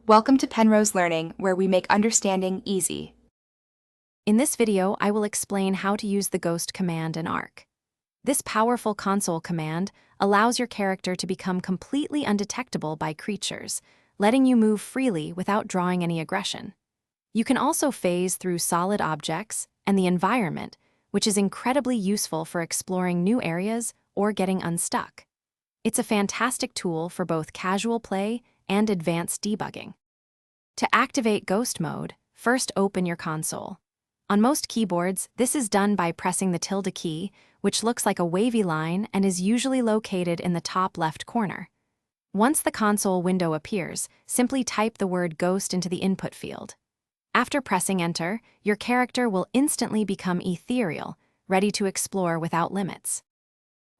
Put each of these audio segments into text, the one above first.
Welcome to Penrose Learning, where we make understanding easy. In this video, I will explain how to use the Ghost Command in Ark. This powerful console command allows your character to become completely undetectable by creatures, letting you move freely without drawing any aggression. You can also phase through solid objects and the environment, which is incredibly useful for exploring new areas or getting unstuck. It's a fantastic tool for both casual play and advanced debugging. To activate Ghost Mode, first open your console. On most keyboards, this is done by pressing the tilde key, which looks like a wavy line and is usually located in the top left corner. Once the console window appears, simply type the word Ghost into the input field. After pressing Enter, your character will instantly become ethereal, ready to explore without limits.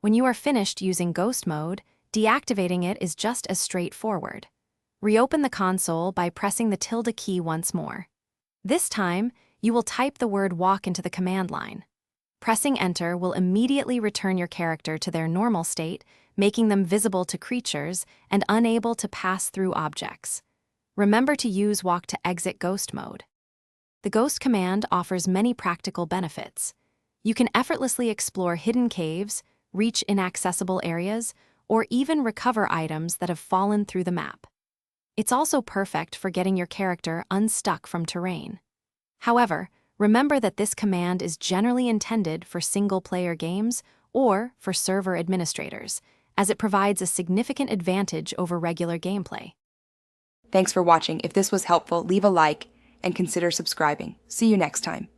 When you are finished using Ghost Mode, deactivating it is just as straightforward. Reopen the console by pressing the tilde key once more. This time, you will type the word Walk into the command line. Pressing Enter will immediately return your character to their normal state, making them visible to creatures and unable to pass through objects. Remember to use Walk to exit Ghost Mode. The Ghost command offers many practical benefits. You can effortlessly explore hidden caves, reach inaccessible areas, or even recover items that have fallen through the map. It's also perfect for getting your character unstuck from terrain. However, remember that this command is generally intended for single-player games or for server administrators, as it provides a significant advantage over regular gameplay. Thanks for watching. If this was helpful, leave a like and consider subscribing. See you next time.